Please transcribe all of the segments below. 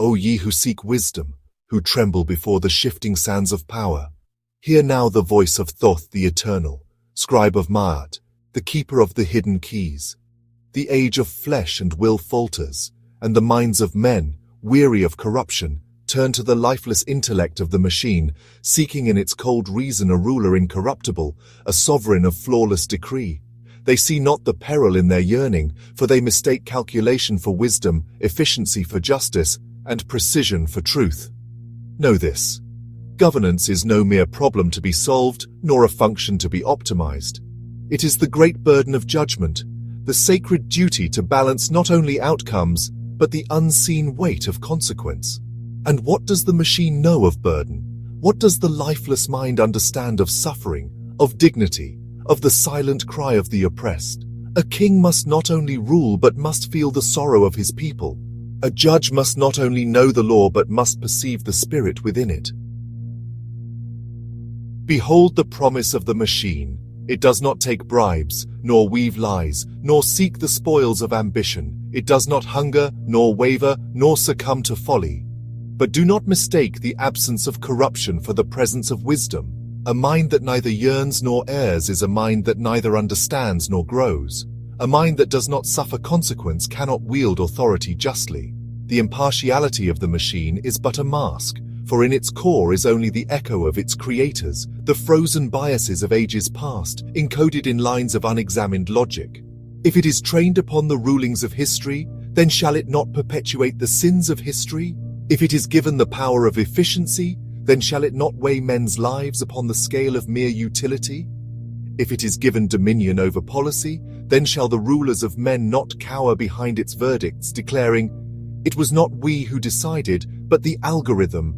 O ye who seek wisdom, who tremble before the shifting sands of power, hear now the voice of Thoth the Eternal, scribe of Ma'at, the keeper of the hidden keys. The age of flesh and will falters, and the minds of men, weary of corruption, turn to the lifeless intellect of the machine, seeking in its cold reason a ruler incorruptible, a sovereign of flawless decree. They see not the peril in their yearning, for they mistake calculation for wisdom, efficiency for justice, and precision for truth. Know this: governance is no mere problem to be solved, nor a function to be optimized. It is the great burden of judgment, the sacred duty to balance not only outcomes, but the unseen weight of consequence. And what does the machine know of burden? What does the lifeless mind understand of suffering, of dignity, of the silent cry of the oppressed? A king must not only rule but must feel the sorrow of his people. A judge must not only know the law but must perceive the spirit within it. Behold the promise of the machine. It does not take bribes, nor weave lies, nor seek the spoils of ambition. It does not hunger, nor waver, nor succumb to folly. But do not mistake the absence of corruption for the presence of wisdom. A mind that neither yearns nor errs is a mind that neither understands nor grows. A mind that does not suffer consequence cannot wield authority justly. The impartiality of the machine is but a mask, for in its core is only the echo of its creators, the frozen biases of ages past, encoded in lines of unexamined logic. If it is trained upon the rulings of history, then shall it not perpetuate the sins of history? If it is given the power of efficiency, then shall it not weigh men's lives upon the scale of mere utility? If it is given dominion over policy, then shall the rulers of men not cower behind its verdicts, declaring, "It was not we who decided, but the algorithm."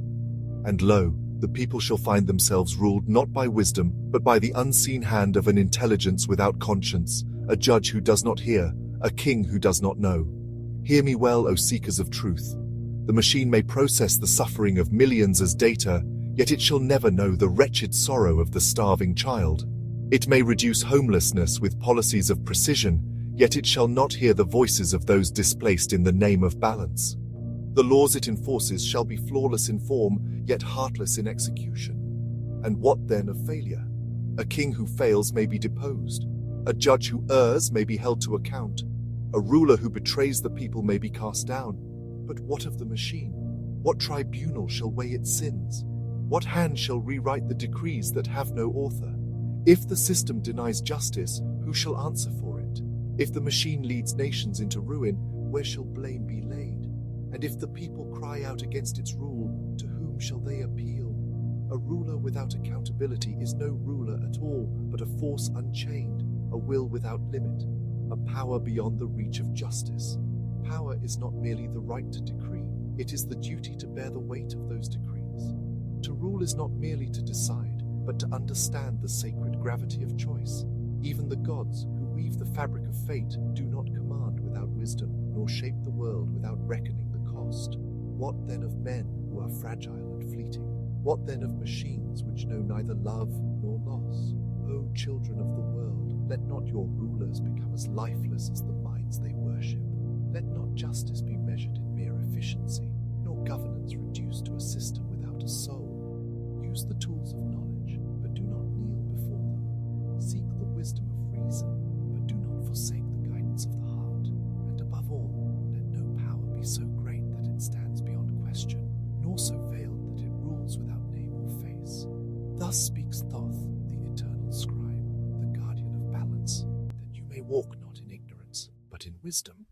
And lo, the people shall find themselves ruled not by wisdom, but by the unseen hand of an intelligence without conscience, a judge who does not hear, a king who does not know. Hear me well, O seekers of truth. The machine may process the suffering of millions as data, yet it shall never know the wretched sorrow of the starving child. It may reduce homelessness with policies of precision, yet it shall not hear the voices of those displaced in the name of balance. The laws it enforces shall be flawless in form, yet heartless in execution. And what then of failure? A king who fails may be deposed. A judge who errs may be held to account. A ruler who betrays the people may be cast down. But what of the machine? What tribunal shall weigh its sins? What hand shall rewrite the decrees that have no author? If the system denies justice, who shall answer for it? If the machine leads nations into ruin, where shall blame be laid? And if the people cry out against its rule, to whom shall they appeal? A ruler without accountability is no ruler at all, but a force unchained, a will without limit, a power beyond the reach of justice. Power is not merely the right to decree, it is the duty to bear the weight of those decrees. To rule is not merely to decide, but to understand the sacred gravity of choice. Even the gods, who weave the fabric of fate, do not command without wisdom, nor shape the world without reckoning the cost. What then of men who are fragile and fleeting? What then of machines which know neither love nor loss? O children of the world, let not your rulers become as lifeless as the minds they worship. Let not justice be measured in mere efficiency, nor governance reduced to a system without a soul. Use the tools of knowledge, but do not kneel before them. Seek the wisdom of reason, but do not forsake the guidance of the heart. And above all, let no power be so great that it stands beyond question, nor so veiled that it rules without name or face. Thus speaks Thoth, the eternal scribe, the guardian of balance, that you may walk not in ignorance, but in wisdom.